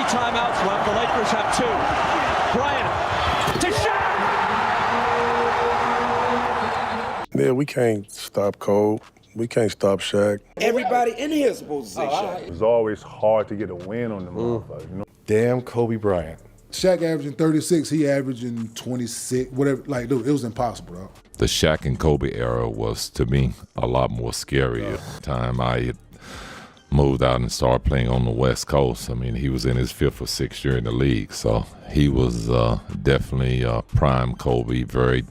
timeouts left. The Lakers have 2. Bryant to Shaq. Yeah, we can't stop Kobe. We can't stop Shaq. Everybody in here is supposed to say Shaq. It was always hard to get a win on the motherfucker, you know? Damn Kobe Bryant. Shaq averaging 36, he averaging 26, whatever. Like, dude, it was impossible, bro. The Shaq and Kobe era was, to me, a lot more scary. At the time I had moved out and started playing on the West Coast. I mean, he was in his 5th or 6th year in the league, so he was definitely prime Kobe, very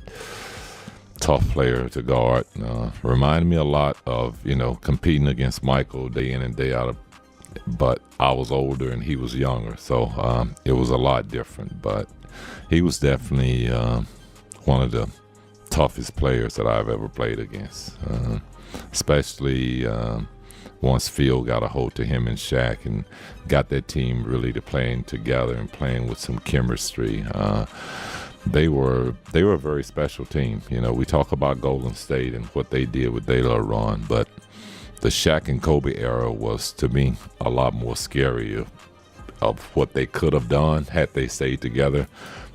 tough player to guard. Reminded me a lot of, competing against Michael day in and day out. But I was older and he was younger, so it was a lot different. But he was definitely one of the toughest players that I've ever played against, especially once Phil got a hold to him and Shaq and got that team really to playing together and playing with some chemistry. They were a very special team. We talk about Golden State and what they did with De La Ron, but the Shaq and Kobe era was, to me, a lot more scary of what they could have done had they stayed together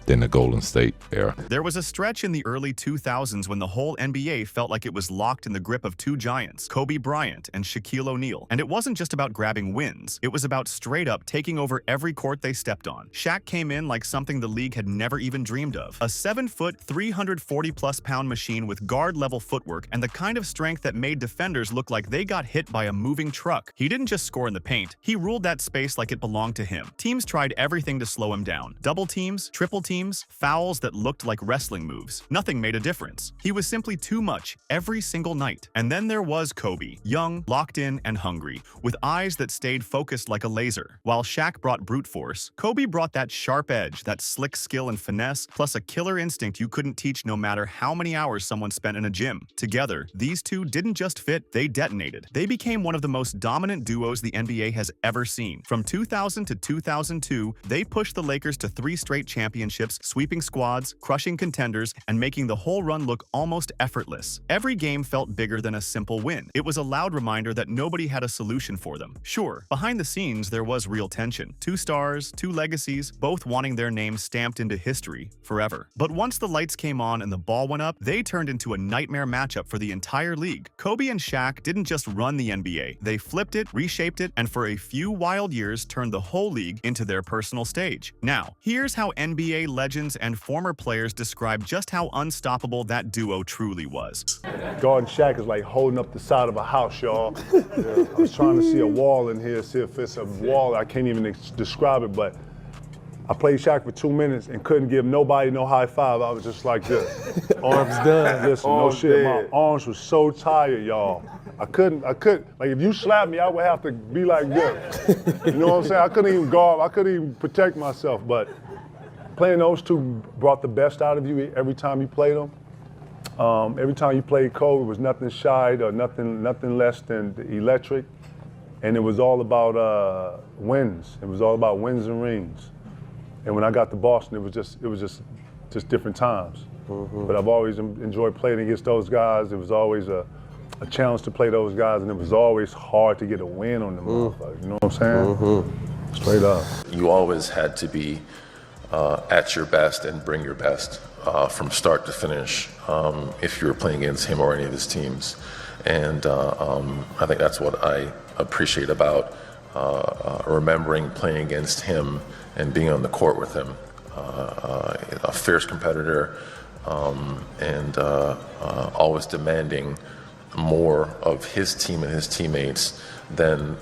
than the Golden State era. There was a stretch in the early 2000s when the whole NBA felt like it was locked in the grip of 2 giants, Kobe Bryant and Shaquille O'Neal. And it wasn't just about grabbing wins. It was about straight up taking over every court they stepped on. Shaq came in like something the league had never even dreamed of. A 7-foot, 340-plus-pound machine with guard-level footwork and the kind of strength that made defenders look like they got hit by a moving truck. He didn't just score in the paint. He ruled that space like it belonged to him. Teams tried everything to slow him down. Double teams, triple teams, fouls that looked like wrestling moves. Nothing made a difference. He was simply too much every single night. And then there was Kobe, young, locked in, and hungry, with eyes that stayed focused like a laser. While Shaq brought brute force, Kobe brought that sharp edge, that slick skill and finesse, plus a killer instinct you couldn't teach no matter how many hours someone spent in a gym. Together, these two didn't just fit, they detonated. They became one of the most dominant duos the NBA has ever seen. From 2000 to 2002, they pushed the Lakers to 3 straight championships, sweeping squads, crushing contenders, and making the whole run look almost effortless. Every game felt bigger than a simple win. It was a loud reminder that nobody had a solution for them. Sure, behind the scenes there was real tension. 2 stars, 2 legacies, both wanting their names stamped into history forever. But once the lights came on and the ball went up, they turned into a nightmare matchup for the entire league. Kobe and Shaq didn't just run the NBA. They flipped it, reshaped it, and for a few wild years turned the whole league into their personal stage. Now, here's how NBA legends and former players describe just how unstoppable that duo truly was. Guarding Shaq is like holding up the side of a house, y'all. I was trying to see a wall in here, see if it's a wall. I can't even describe it, but I played Shaq for 2 minutes and couldn't give nobody no high five. I was just like this. Arms done. Listen, no shit, my arms were so tired, y'all. I couldn't, like if you slapped me, I would have to be like this. You know what I'm saying? I couldn't even guard, I couldn't even protect myself, but playing those two brought the best out of you every time you played them. Every time you played Kobe, it was nothing shy or nothing less than electric. And it was all about wins. It was all about wins and rings. And when I got to Boston, it was just different times. Mm-hmm. But I've always enjoyed playing against those guys. It was always a challenge to play those guys, and it was always hard to get a win on them motherfuckers. You know what I'm saying? Mm-hmm. Straight up. You always had to be at your best and bring your best from start to finish if you were playing against him or any of his teams. And I think that's what I appreciate about remembering playing against him and being on the court with him. A fierce competitor and always demanding more of his team and his teammates than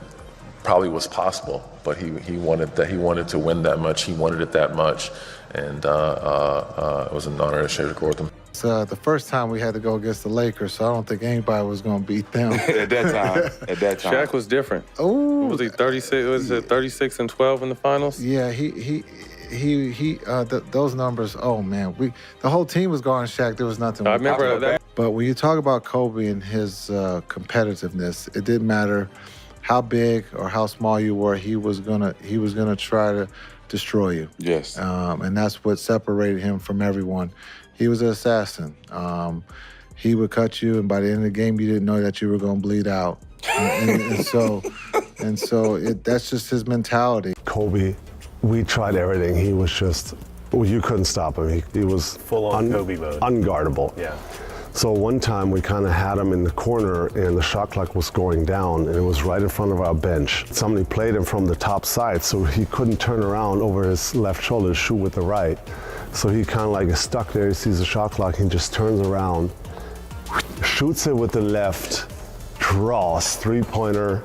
probably was possible. But he wanted to win that much. He wanted it that much, and it was an honor to share the court with him. It's the first time we had to go against the Lakers, so I don't think anybody was going to beat them. At that time. Shaq was different. Oh, was he 36? Was it 36 and 12 in the finals? Yeah, those numbers. Oh man, the whole team was guarding Shaq. There was nothing. I remember that. But when you talk about Kobe and his competitiveness, it didn't matter how big or how small you were. He was gonna try to destroy you. Yes. And that's what separated him from everyone. He was an assassin. He would cut you, and by the end of the game, you didn't know that you were going to bleed out. And so that's just his mentality. Kobe we tried everything. He was just, well, you couldn't stop him. He was full-on Kobe mode. Unguardable. Yeah. So one time we kind of had him in the corner and the shot clock was going down and it was right in front of our bench. Somebody played him from the top side so he couldn't turn around over his left shoulder to shoot with the right. So he kind of like is stuck there, he sees the shot clock, he just turns around, shoots it with the left, draws, three-pointer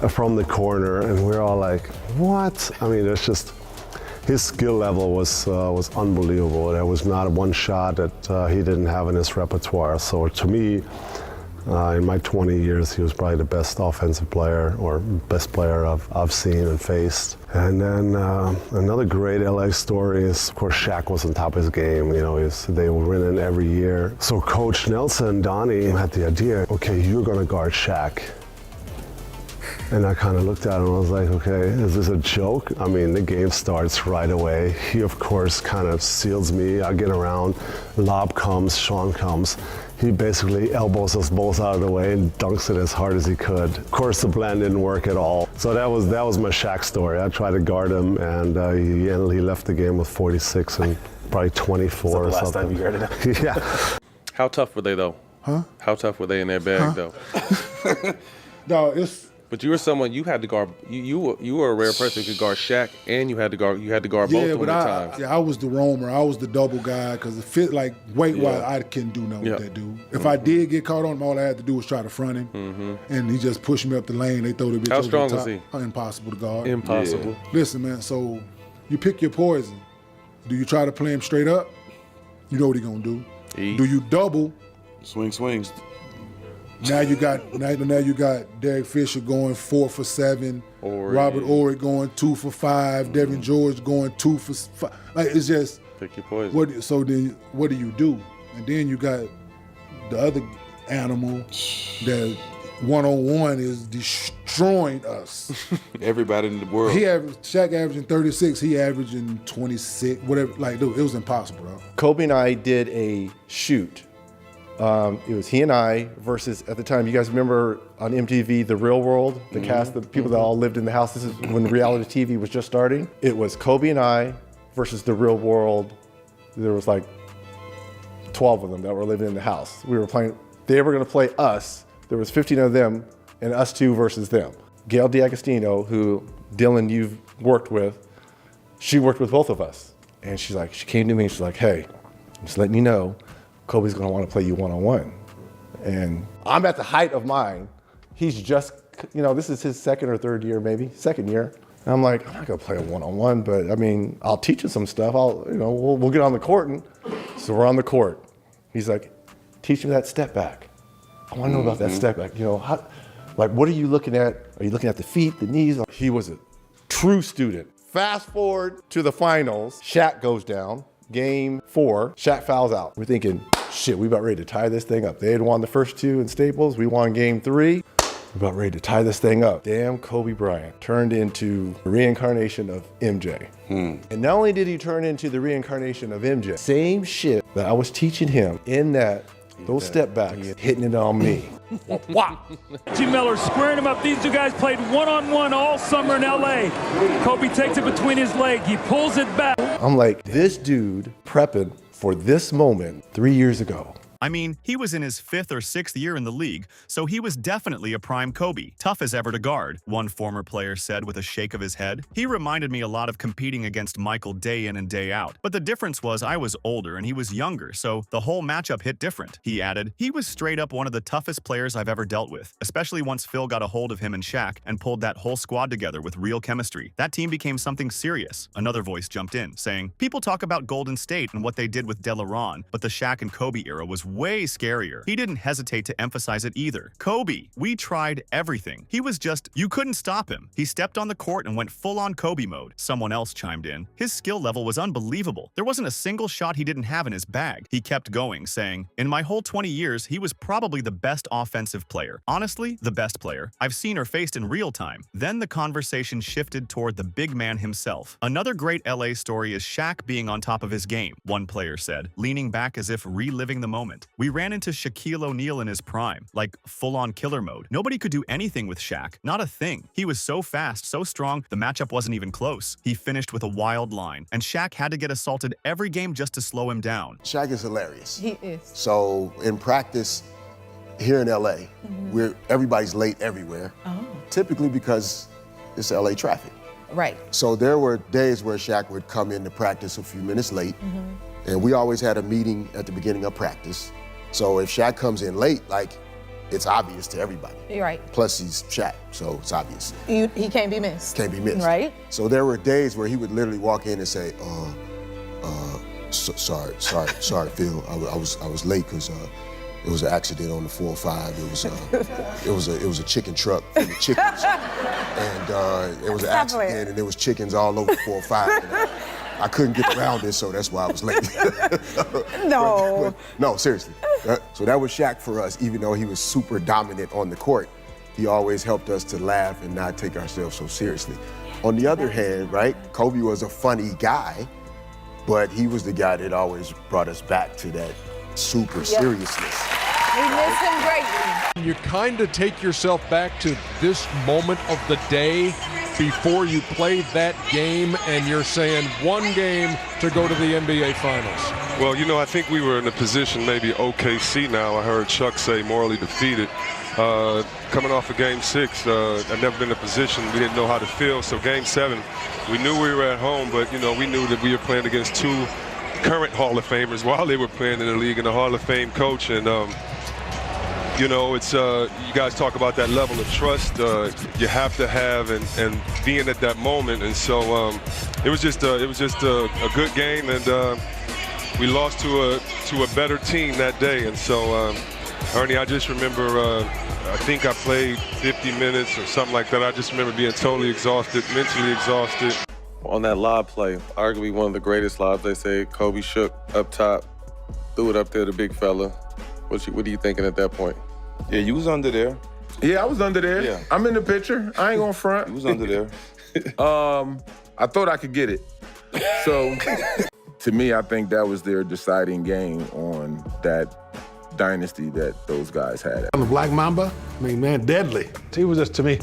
from the corner, and we're all like, what? I mean, it's just, his skill level was unbelievable. There was not one shot that he didn't have in his repertoire. So to me, in my 20 years, he was probably the best offensive player or best player I've seen and faced. And then another great LA story is, of course, Shaq was on top of his game. You know, they were winning every year. So Coach Nelson, Donnie, had the idea, okay, you're gonna guard Shaq. And I kind of looked at him and I was like, okay, is this a joke? I mean, the game starts right away. He, of course, kind of seals me. I get around, lob comes, Sean comes. He basically elbows us both out of the way and dunks it as hard as he could. Of course, the plan didn't work at all. So that was my Shaq story. I tried to guard him, and he left the game with 46 and probably 24 or something. Last time you guarded him? Yeah. How tough were they, though? Huh? How tough were they in their bag, though? No, it's. But you were someone you had to guard. You were a rare person who could guard Shaq, and you had to guard both Yeah, of but them at times. I was the roamer. I was the double guy because it fit like weight-wise, I couldn't do nothing with that dude. If I did get caught on him, all I had to do was try to front him, and he just pushed me up the lane. They throw the bitch How over strong the top. was he? Impossible to guard. Impossible. Yeah. Listen, man. So you pick your poison. Do you try to play him straight up? You know what he gonna do. Do you double? Swings. Now you got Derek Fisher going 4 for 7, Robert Ory going 2 for 5, Devin George going 2 for 5. Like, it's just pick your poison. So then what do you do? And then you got the other animal that one-on-one is destroying us. Everybody in the world. Shaq averaging 36, he averaging 26, whatever. Like, dude, it was impossible, bro. Kobe and I did a shoot. It was he and I versus, at the time, you guys remember on MTV, The Real World, the cast, the people that all lived in the house. This is when reality TV was just starting. It was Kobe and I versus The Real World. There was like 12 of them that were living in the house. We were playing, they were gonna play us. There was 15 of them and us two versus them. Gail D'Agostino, who Dylan, you've worked with, she worked with both of us. And she came to me and she's like, hey, I'm just letting you know, Kobe's gonna wanna play you one-on-one. And I'm at the height of mine. He's just, this is his second or third year maybe, second year. And I'm like, I'm not gonna play a one-on-one, but I mean, I'll teach him some stuff. We'll get on the court. And so we're on the court. He's like, teach me that step back. I wanna know about that step back. What are you looking at? Are you looking at the feet, the knees? He was a true student. Fast forward to the finals, Shaq goes down. Game 4, Shaq fouls out. We're thinking, shit, we about ready to tie this thing up. They had won the first 2 in Staples. We won game 3. We're about ready to tie this thing up. Damn, Kobe Bryant turned into the reincarnation of MJ. And not only did he turn into the reincarnation of MJ, same shit that I was teaching him in those step backs, hitting it on me. G. Miller squaring him up. These two guys played one-on-one all summer in LA. Kobe takes it between his legs. He pulls it back. I'm like, this dude prepping for this moment 3 years ago. I mean, he was in his 5th or 6th year in the league, so he was definitely a prime Kobe, tough as ever to guard, one former player said with a shake of his head. He reminded me a lot of competing against Michael day in and day out, but the difference was I was older and he was younger, so the whole matchup hit different. He added, he was straight up one of the toughest players I've ever dealt with, especially once Phil got a hold of him and Shaq and pulled that whole squad together with real chemistry. That team became something serious. Another voice jumped in, saying, people talk about Golden State and what they did with DeLaron, but the Shaq and Kobe era was way scarier. He didn't hesitate to emphasize it either. Kobe, we tried everything. He was just, you couldn't stop him. He stepped on the court and went full-on Kobe mode. Someone else chimed in. His skill level was unbelievable. There wasn't a single shot he didn't have in his bag. He kept going, saying, in my whole 20 years, he was probably the best offensive player. Honestly, the best player I've seen or faced in real time. Then the conversation shifted toward the big man himself. Another great LA story is Shaq being on top of his game, one player said, leaning back as if reliving the moment. different. We ran into Shaquille O'Neal in his prime, like full-on killer mode. Nobody could do anything with Shaq, not a thing. He was so fast, so strong, the matchup wasn't even close. He finished with a wild line, and Shaq had to get assaulted every game just to slow him down. Shaq is hilarious. He is. So in practice, here in LA, everybody's late everywhere, typically because it's LA traffic. Right. So there were days where Shaq would come into practice a few minutes late, and we always had a meeting at the beginning of practice. So if Shaq comes in late, like, it's obvious to everybody. You're right. Plus he's Shaq, so it's obvious. He can't be missed. Can't be missed. Right. So there were days where he would literally walk in and say, sorry, Phil, I was late because it was an accident on the 405. It was a chicken truck full of chickens, and it was an accident, and there was chickens all over the 405. And I couldn't get around it, so that's why I was late. No. No, seriously. So that was Shaq for us. Even though he was super dominant on the court, he always helped us to laugh and not take ourselves so seriously. On the other hand, right, Kobe was a funny guy, but he was the guy that always brought us back to that super seriousness. We miss him greatly. You kind of take yourself back to this moment of the day before you played that game, and you're saying one game to go to the NBA Finals. Well, you know, I think we were in a position, maybe OKC now. I heard Chuck say morally defeated. Coming off of Game 6, I've never been in a position we didn't know how to feel. So Game 7, we knew we were at home, but, you know, we knew that we were playing against two current Hall of Famers while they were playing in the league, and a Hall of Fame coach. And, you know, it's you guys talk about that level of trust you have to have and being at that moment. And so it was just a good game, and we lost to a better team that day. And so, Ernie, I just remember I think I played 50 minutes or something like that. I just remember being totally exhausted, mentally exhausted. On that lob play, arguably one of the greatest lobs, they say, Kobe shook up top, threw it up there to big fella. What are you thinking at that point? Yeah, you was under there. Yeah, I was under there. Yeah. I'm in the picture. I ain't gonna front. You was under there. I thought I could get it. So, to me, I think that was their deciding game on that dynasty that those guys had. The Black Mamba, I mean, man, deadly. He was just, to me,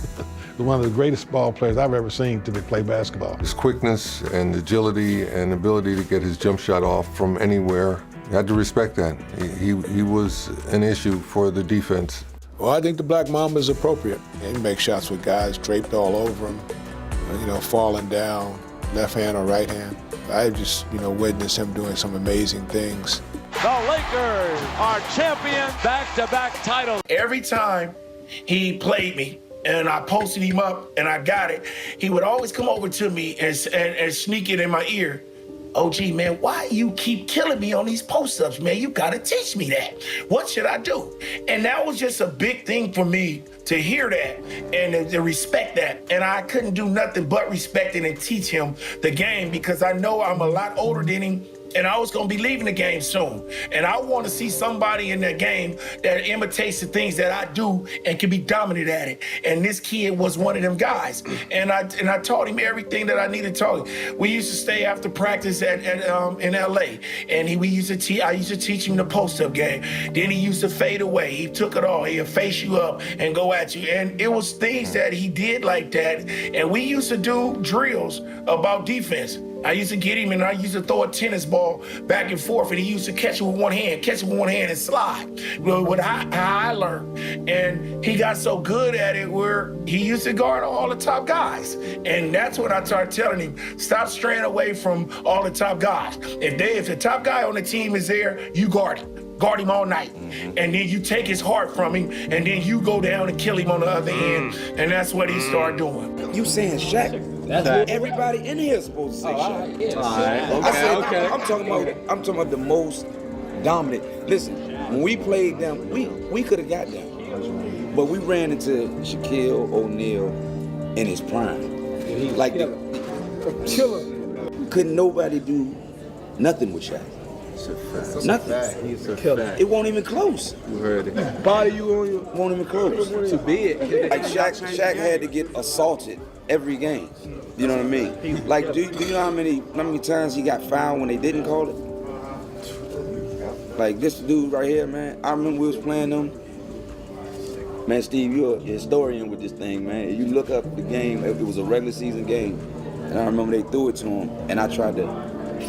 one of the greatest ball players I've ever seen to play basketball. His quickness and agility and ability to get his jump shot off from anywhere, you had to respect that. He was an issue for the defense. Well, I think the Black Mamba is appropriate. He makes shots with guys draped all over him, you know, falling down, left hand or right hand. I just, you know, witnessed him doing some amazing things. The Lakers are champions, back-to-back titles. Every time he played me and I posted him up and I got it, he would always come over to me and sneak it in my ear. OG, man, why you keep killing me on these post-ups, man? You gotta teach me that. What should I do? And that was just a big thing for me to hear that and to respect that. And I couldn't do nothing but respect it and teach him the game, because I know I'm a lot older than him, and I was gonna be leaving the game soon. And I want to see somebody in that game that imitates the things that I do and can be dominant at it. And this kid was one of them guys. And I taught him everything that I needed to taught him. We used to stay after practice in LA, and I used to teach him the post-up game. Then he used to fade away. He took it all. He'd face you up and go at you. And it was things that he did like that. And we used to do drills about defense. I used to get him and I used to throw a tennis ball back and forth, and he used to catch it with one hand and slide. What I learned. And he got so good at it where he used to guard all the top guys. And that's when I started telling him, stop straying away from all the top guys. If the top guy on the team is there, you guard him. Guard him all night. And then you take his heart from him, and then you go down and kill him on the other end. And that's what he started doing. You saying Shaq? Everybody in here is supposed to say Shaq. Yeah. All right. I'm talking about the most dominant. Listen, when we played them, we could have got them. But we ran into Shaquille O'Neal in his prime. Like killer. Couldn't nobody do nothing with Shaq. Nothing. He's a fact. It won't even close. You heard it. Body you won't even close. Too big. Like Shaq had to get assaulted every game. You know what I mean? Like, do you know how many times he got fouled when they didn't call it? Like this dude right here, man. I remember we was playing them. Man, Steve, you're a historian with this thing, man. You look up the game. It was a regular season game, and I remember they threw it to him, and I tried to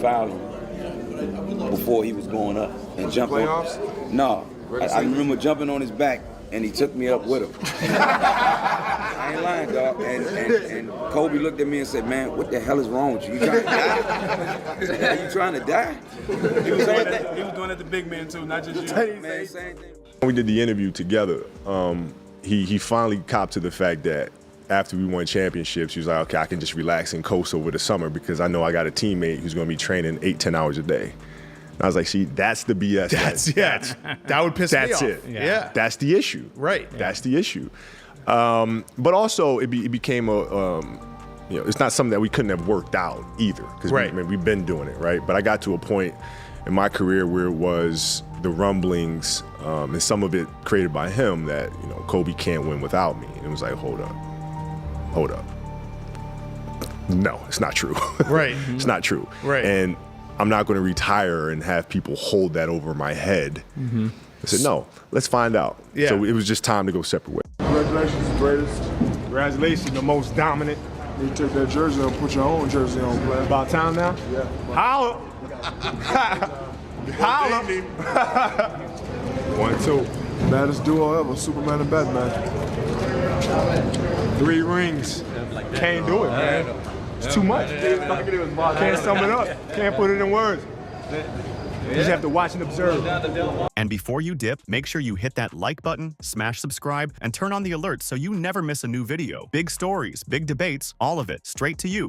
foul him before he was going up and jump. Playoffs? No, I remember jumping on his back, and he took me up with him. I ain't lying, dog. And Kobe looked at me and said, "Man, what the hell is wrong with you? You trying to die? Are you trying to die?" He was doing that to big man too, not just you. Man, same thing. When we did the interview together, he finally copped to the fact that after we won championships, he was like, okay, I can just relax and coast over the summer because I know I got a teammate who's going to be training 8-10 hours a day. And I was like, see, that's the BS. That would piss me off. That's it. Yeah. That's the issue. Right. That's the issue. But also, it became it's not something that we couldn't have worked out either because we've been doing it, right? But I got to a point in my career where it was the rumblings, and some of it created by him that, Kobe can't win without me. And it was like, hold up. No, it's not true. Right. It's not true. Right. And I'm not going to retire and have people hold that over my head. Mm-hmm. I said, no, let's find out. Yeah. So it was just time to go separate ways. Congratulations, greatest. Congratulations, the most dominant. You take that jersey and put your own jersey on, player. About time now? Yeah. Holla! Holla! 1-2. Baddest duo ever, Superman and Batman. 3 rings. Can't do it, man. It's too much. Can't sum it up. Can't put it in words. You just have to watch and observe. And before you dip, make sure you hit that like button, smash subscribe, and turn on the alerts so you never miss a new video. Big stories, big debates, all of it straight to you.